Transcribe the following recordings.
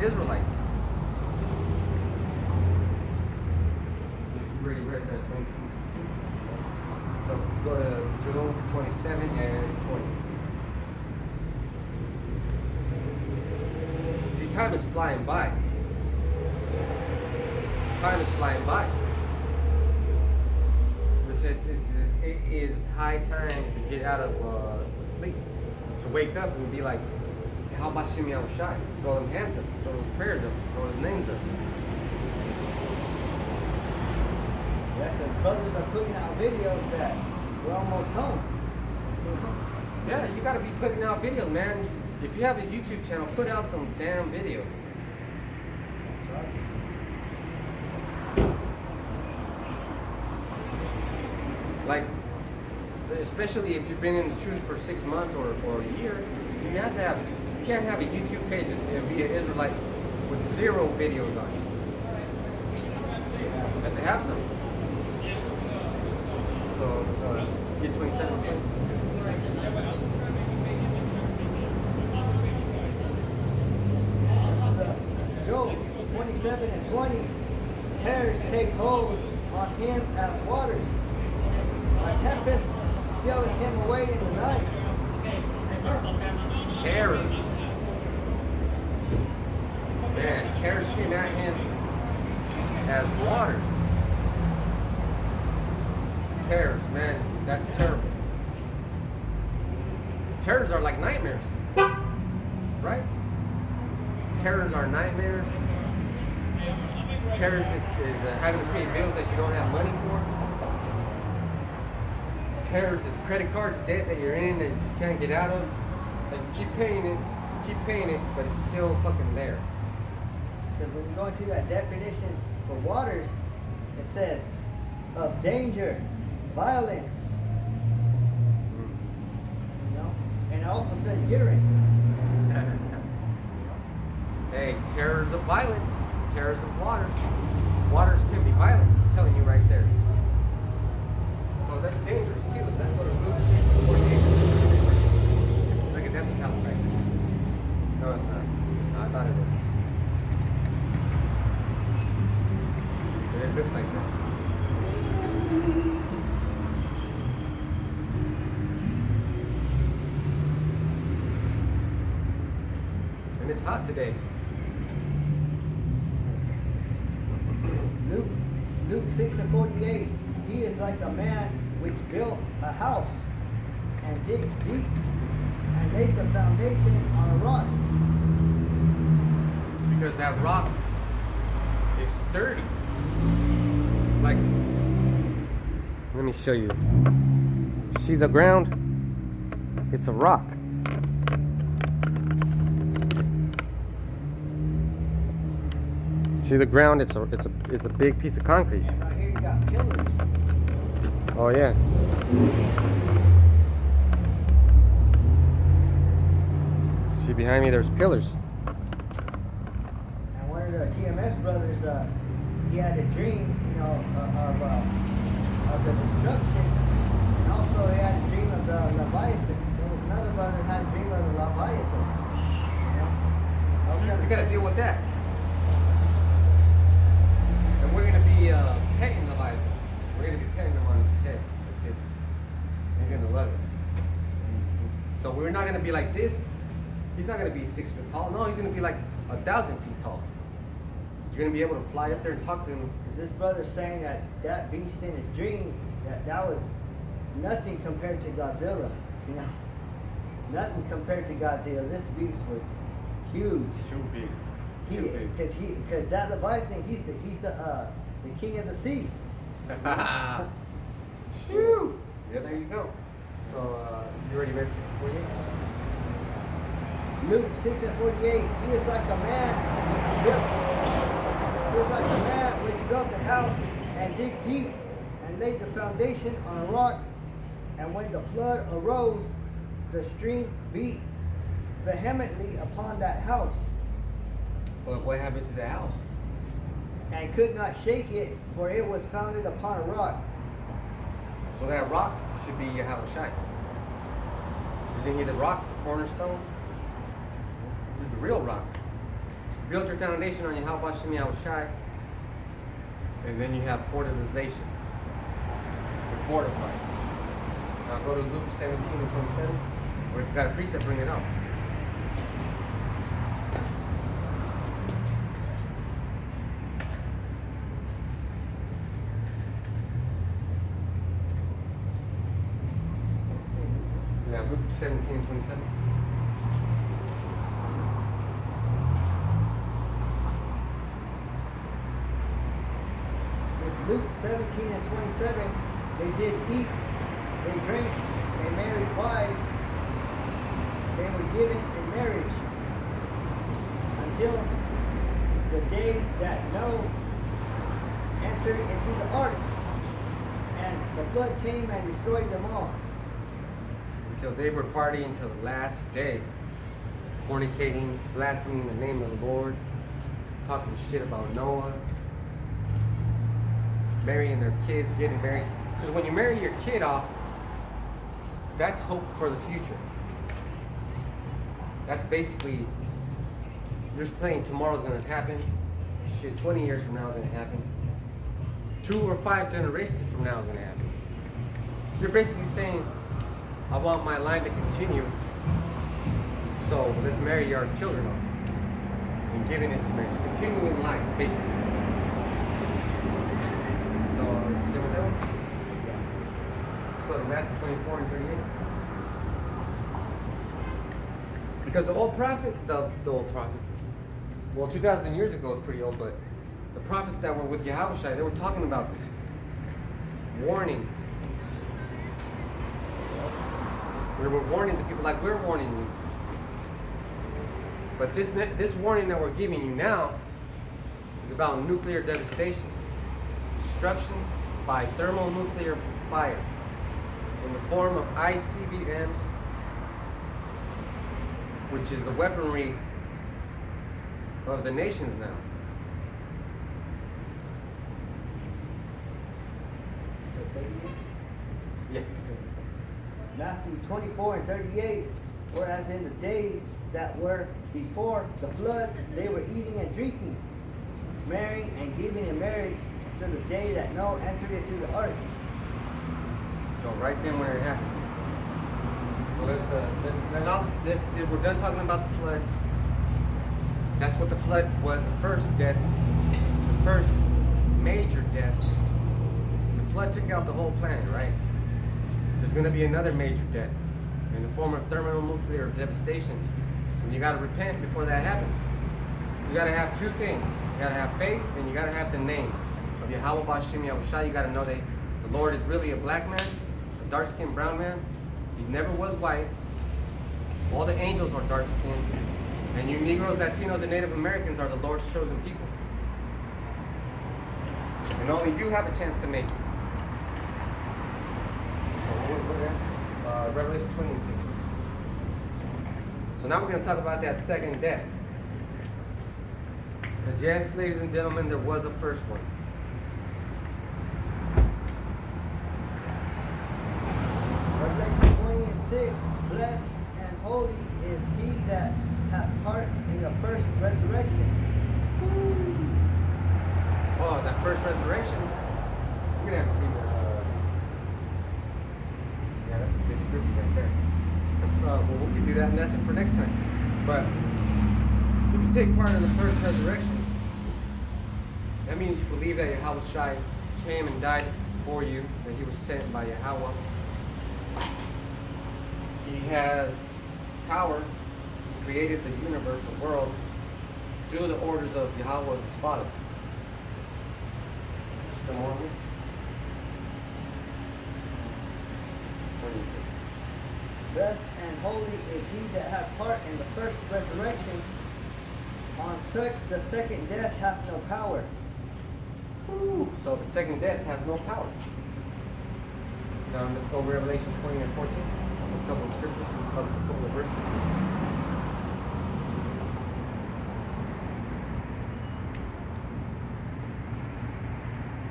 Israelites. You already read that 2016. So go to Job 27 and 20. See, time is flying by. Time is flying by. It is high time to get out of sleep, to wake up and be like, hey, how about Shimmy Shai? Throw them hands up, throw those prayers up, throw those names up. Yeah, because brothers are putting out videos that we're almost home. Yeah, you gotta be putting out videos, man. If you have a YouTube channel, put out some damn videos. That's right. Like, especially if you've been in the truth for 6 months or a year, you can't have a YouTube page and be an Israelite with 0 videos on it. You have to have some. So, get 27. Job 27 and 20, terrors take hold on him as waters. A tempest stealeth him away in the night. Terrors. Man, terrors came at him as waters. Terrors, man, that's terrible. Terrors are like nightmares, right? Terrors are nightmares. Terrors is having to pay bills that you don't have money for. Terrors is credit card debt that you're in that you can't get out of. Like you keep paying it, but it's still fucking there. Because when you go into that definition for waters, it says of danger, violence, you know, and it also says urine. Hey, terrors of violence, terrors of water. Waters can be violent, I'm telling you right there. So that's dangerous too. Let's go to Luke 6:48. Look at that's a Palestine. No, it's not. I thought it was. But it looks like that. And it's hot today. Luke 6:48, he is like a man which built a house and digged deep and laid the foundation on a rock. Because that rock is sturdy. Like, let me show you. See the ground? It's a rock. See the ground? It's a big piece of concrete. And right here you got pillars. Oh yeah. See behind me? There's pillars. And one of the TMS brothers, he had a dream, you know, of the destruction, and also he had a dream of the Leviathan. There was another brother who had a dream of the Leviathan. You know? You gotta deal with that. And we're gonna be petting the Bible. We're gonna be petting him on his head like this. He's gonna love it. So we're not gonna be like this. He's not gonna be 6 foot tall. No, he's gonna be like 1,000 feet tall. You're gonna be able to fly up there and talk to him. Because this brother's saying that beast in his dream, that was nothing compared to Godzilla. You know, nothing compared to Godzilla. This beast was huge. Too big. Because that Leviathan, he's the king of the sea. Phew. Yeah, there you go. So you already read 6:48. Luke 6:48. He is like a man which built a house and digged deep and laid the foundation on a rock. And when the flood arose, the stream beat vehemently upon that house. But what happened to the house? And could not shake it, for it was founded upon a rock. So that rock should be Yahushua. Isn't he the rock, the cornerstone? This is the real rock. build your foundation on Yahweh Shem Yahushai, and then you have fortification. You're fortified. Now go to Luke 17 and 27, where you got a precept bring it up. Yeah, Luke 17 and 27. It's Luke 17 and 27. They did eat, they drank, they married wives, they were given in marriage until the day that Noah entered into the ark, and the flood came and destroyed them all. Until they were partying till the last day, fornicating, blaspheming the name of the Lord, talking shit about Noah, marrying their kids, getting married. Because when you marry your kid off, that's hope for the future. That's basically, you're saying tomorrow's gonna happen. Shit, 20 years from now is gonna happen. 2 or 5 generations from now is gonna happen. You're basically saying, I want my line to continue, so let's marry our children off and giving it to marriage, continuing life, basically. So, you ever know? Let's go to Matthew 24 and 38. Because the old prophet, the old prophets, well, 2,000 years ago is pretty old, but the prophets that were with Yahushua, they were talking about this, warning. We were warning the people like we're warning you. But this warning that we're giving you now is about nuclear devastation. Destruction by thermonuclear fire in the form of ICBMs, which is the weaponry of the nations now. So 38? Yeah. Matthew 24 and 38, whereas in the days that were before the flood, they were eating and drinking, marrying and giving in marriage until the day that Noah entered into the ark. So right then when it happened. So we're done talking about the flood. That's what the flood was, the first death, the first major death. The flood took out the whole planet, right? There's going to be another major death in the form of thermonuclear devastation. And you got to repent before that happens. You got to have two things. You got to have faith, and you got to have the names of Yahweh Bashem Yahushua. You got to know that the Lord is really a black man, a dark-skinned brown man. He never was white. All the angels are dark-skinned. And you Negroes, Latinos, and Native Americans are the Lord's chosen people. And only you have a chance to make it. Revelation 20 and 6. So now we're going to talk about that second death. Because yes, ladies and gentlemen, there was a first one. Revelation 20 and 6, blessed and holy is he that hath part in the first resurrection. Oh, that first resurrection. We're going to have to read that. Yeah, that's a big scripture right there. Well, we can do that lesson for next time. But if you take part in the first resurrection, that means you believe that Yahushua came and died for you, that he was sent by Yahweh. He has power. He created the universe, the world, through the orders of Yahweh, his Father. Still more of me? 26. Blessed and holy is he that hath part in the first resurrection. On such the second death hath no power. Ooh, so the second death has no power. Now let's go to Revelation 20 and 14. A couple of scriptures, a couple of verses.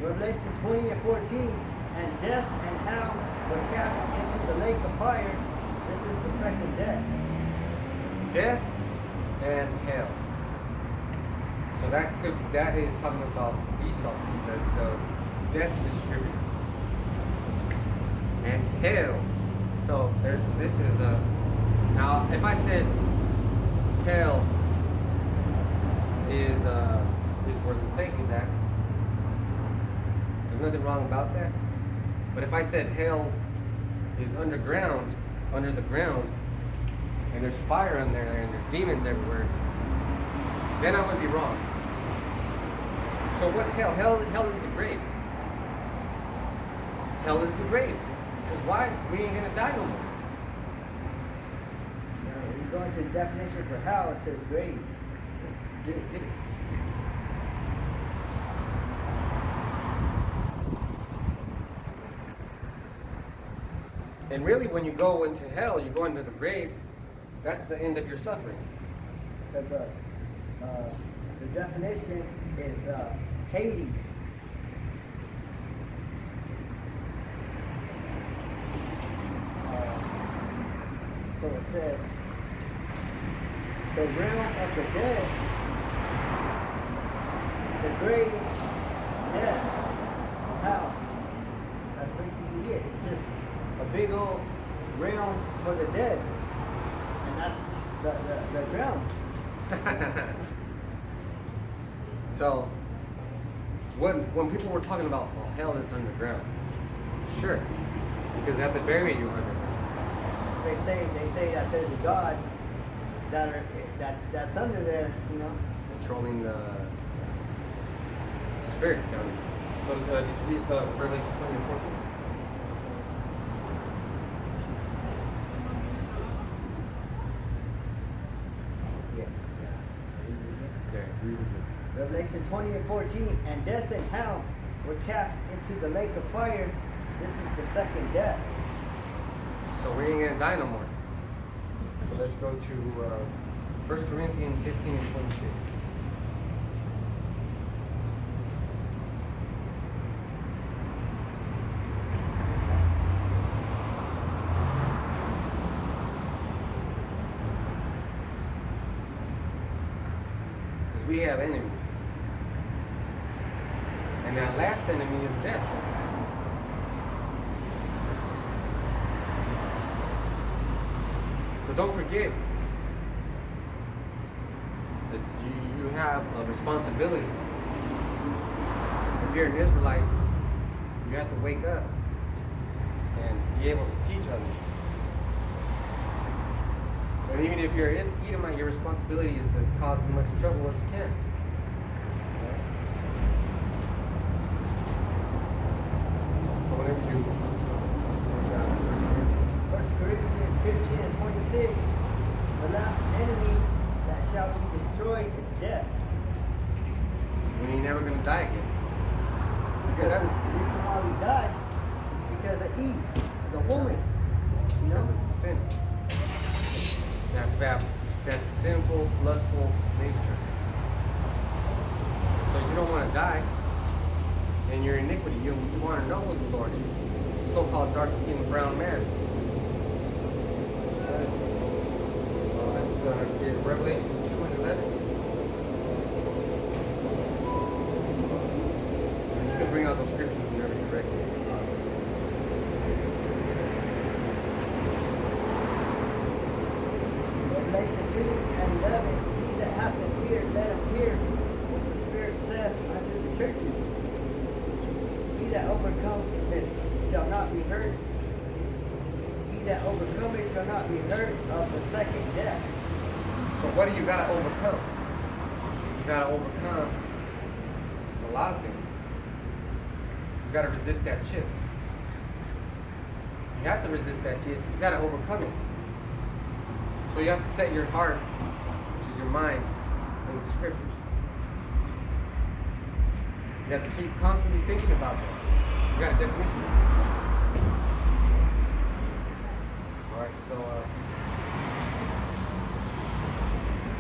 Revelation 20 and 14. And death and hell were cast into the lake of fire. This is the second death. Death and hell. So that is talking about Esau, the death distributor. And hell. So this is a. Now, if I said hell is where Satan's at, there's nothing wrong about that. But if I said hell is underground, under the ground, and there's fire in there and there's demons everywhere, then I would be wrong. So what's hell? Hell is the grave. Hell is the grave. Because why? We ain't gonna die no more. Now, when you go into the definition for hell, it says grave. Get it. And really, when you go into hell, you go into the grave. That's the end of your suffering. Because the definition is Hades. So it says, the realm of the dead, the grave, death, hell. That's basically it. It's just a big old realm for the dead. And that's the ground. So, when people were talking about, well, hell is underground, sure, because they have to bury you underground. They say that there's a God that's under there, you know. Controlling the spirits down there. So did you read Revelation 20 and 14? Yeah. Okay, read it. Revelation 20 and 14, and death and hell were cast into the lake of fire. This is the second death. So we ain't gonna die no more. So let's go to 1 Corinthians 15 and 26. Because we have enemies. And that last enemy is death. So don't forget that you have a responsibility. If you're an Israelite, you have to wake up and be able to teach others. But even if you're an Edomite, your responsibility is to cause as much trouble as you can. So whenever you 1 Corinthians 15 and 26, the last enemy that shall be destroyed is death. we ain't never gonna die again. Because the reason why we die is because of Eve, the woman. You know? Because it's sin. That sinful, lustful nature. So you don't want to die in your iniquity. You want to know who the Lord is. So-called dark-skinned brown man. So let's get Revelation 2 and 11. And you can bring out those scriptures whenever you're ready. Revelation 2 and 11, he that hath an ear, let him hear what the Spirit saith unto the churches. He that overcometh shall not be hurt. He that overcometh shall not be hurt of the second death. So what do you got to overcome? You got to overcome a lot of things. You got to resist that chip. You have to resist that chip. You got to overcome it. So you have to set your heart, which is your mind, in the scriptures. You have to keep constantly thinking about that. You got a definition. Alright, so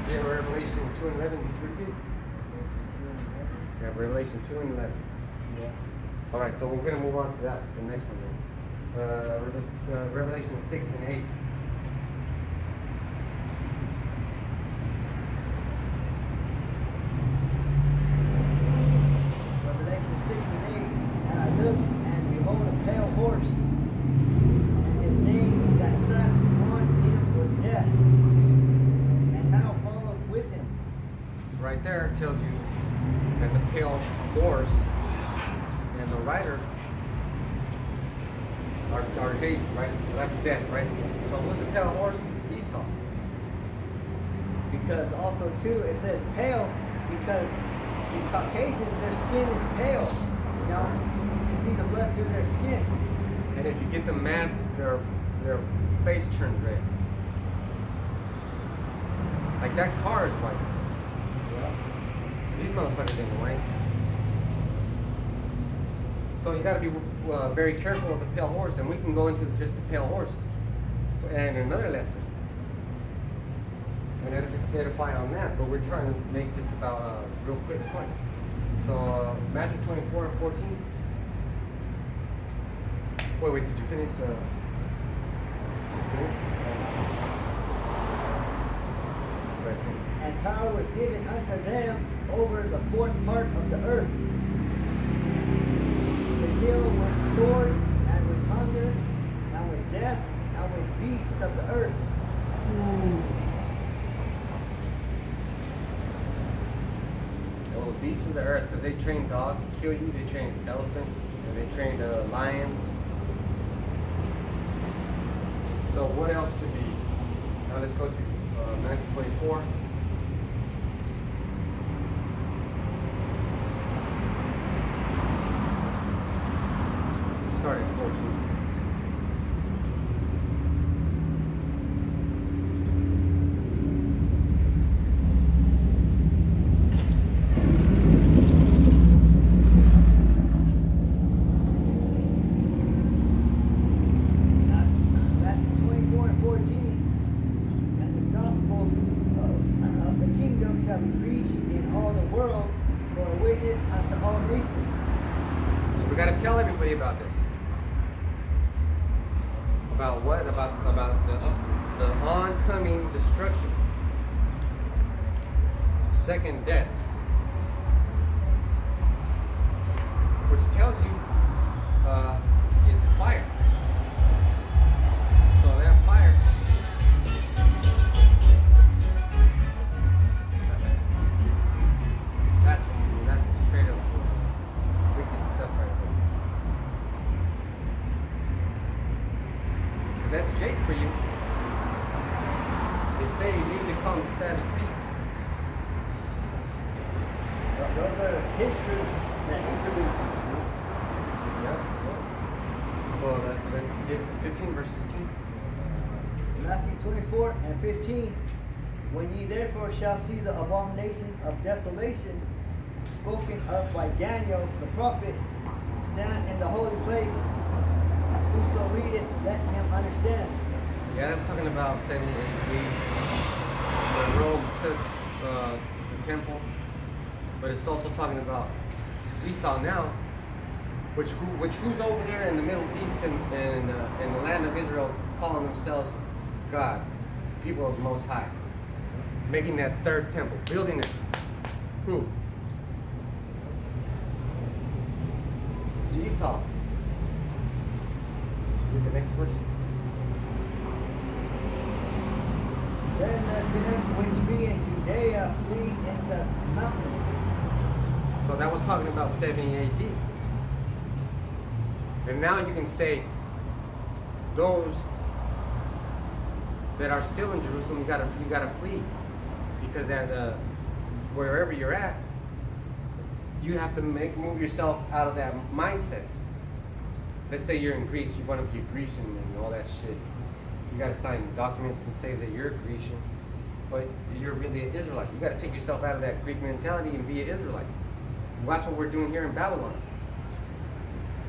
yeah, Revelation 2 and 11, did you repeat? Yeah, Revelation 2 and 11. Yeah. Alright, so we're going to move on to that, the next one then. Revelation 6 and 8. right there tells you that the pale horse and the rider are Hades, right? So that's death, right? So who's the pale horse? Esau. Because also too, it says pale because these Caucasians, their skin is pale. You know, you see the blood through their skin. And if you get them mad, their face turns red. Like that car is white. Yeah. These motherfuckers ain't white. So you got to be very careful of the pale horse, and we can go into just the pale horse and another lesson and edify on that. But we're trying to make this about real quick points. So Matthew 24:14. Wait, did you finish? And power was given unto them over the fourth part of the earth, to kill with sword, and with hunger, and with death, and with beasts of the earth. Oh, beasts of the earth, because they train dogs to kill you, they train elephants, and they train lions. So what else could be? Now let's go to Matthew 24. Start at 14. Matthew 24 and 14. And this gospel of the kingdom shall be preached in all the world for a witness unto all nations. So we got to tell everybody about this. About what? About the oncoming destruction. Second death. Which tells you is fire. So that fire that's straight up wicked stuff right there. That's Jake for you. They say music comes a savage beast. Those are his fruits that he produces. Yeah. So let's get 15 verse 15. Matthew 24 and 15. When ye therefore shall see the abomination of desolation spoken of by Daniel the prophet stand in the holy place, whoso readeth, let him understand. Yeah, that's talking about 70 AD. When Rome took the temple, but it's also talking about Esau now, which who's over there in the Middle East and in the land of Israel calling themselves God, people of the Most High, making that third temple, building it. Who? It's Esau. Read the next verse. Then let them which be in Judea flee into mountains. So that was talking about 70 AD. And now you can say those that are still in Jerusalem, you gotta flee, because at wherever you're at, you have to move yourself out of that mindset. Let's say you're in Greece, you want to be a Grecian and all that shit. You gotta sign documents that says that you're a Grecian, but you're really an Israelite. You gotta take yourself out of that Greek mentality and be an Israelite. Well, that's what we're doing here in Babylon.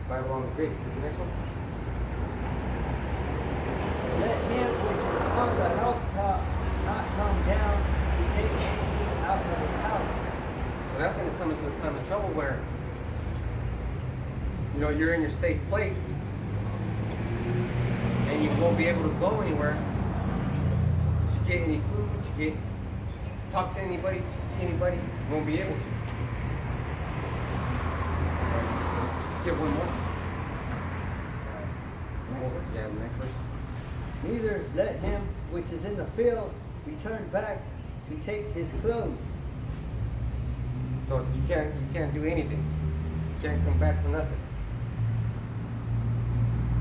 Babylon the Great. What's the next one? Let him which is on the housetop not come down to take anything out of his house. So that's going to come into a time of trouble where, you know, you're in your safe place and you won't be able to go anywhere to get any food, to talk to anybody, to see anybody. You won't be able to. Get one more. Next verse. Yeah, next verse. Neither let him which is in the field return back to take his clothes. So you can't do anything. You can't come back for nothing.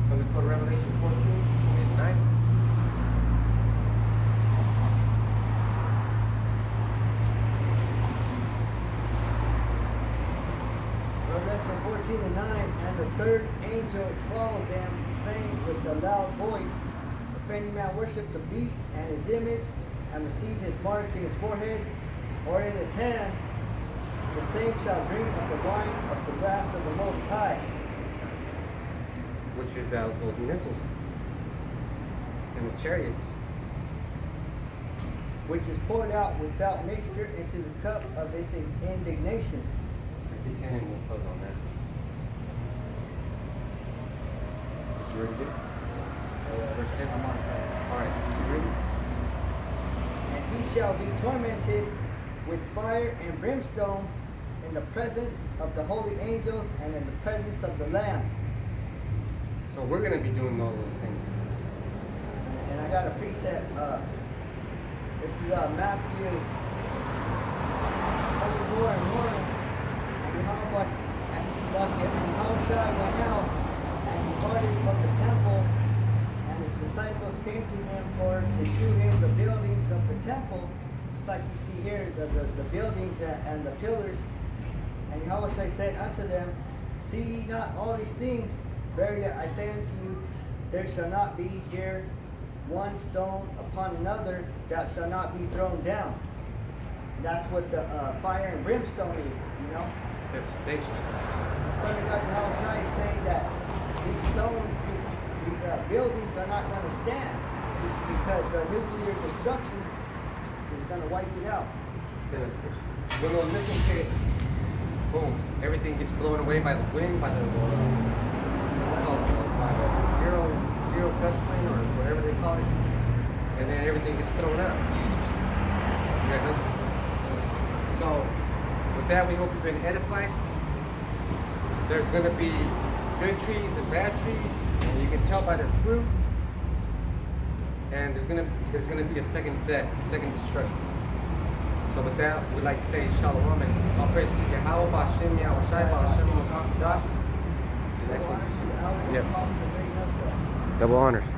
So let's go to Revelation 14, 29. Revelation 14:9, and the third angel followed them, saying with a loud voice, if any man worship the beast and his image, and receive his mark in his forehead or in his hand, the same shall drink of the wine of the wrath of the Most High, Which is those missiles and the chariots. which is poured out without mixture into the cup of his indignation. Get 10 and we'll close on that. Did you read it? Verse 10? I'm on time. Alright, did you read it? And he shall be tormented with fire and brimstone in the presence of the holy angels and in the presence of the Lamb. So we're going to be doing all those things. And I got a precept. This is Matthew 24 and 1. And Yahushua went out and departed from the temple, and his disciples came to him to shew him the buildings of the temple, just like you see here, the buildings and the pillars. And Yahushua said unto them, see ye not all these things? Verily I say unto you, there shall not be here one stone upon another that shall not be thrown down. And that's what the fire and brimstone is, you know. Devastation. The Son of God Yahushua is saying that these stones, these buildings are not going to stand because the nuclear destruction is going to wipe it out. When those missiles hit, boom, everything gets blown away by the wind, by the zero gust wind or whatever they call it, and then everything gets thrown out. So with that, we hope you've been edified. There's going to be good trees and bad trees, and you can tell by their fruit. And there's gonna be a second death, second destruction. So with that, we'd like to say Shalom and all praise to Yahweh, Ba'Shem, Yahushai, Ba'Shem, Makadosh. The next one. Yep. Double honors.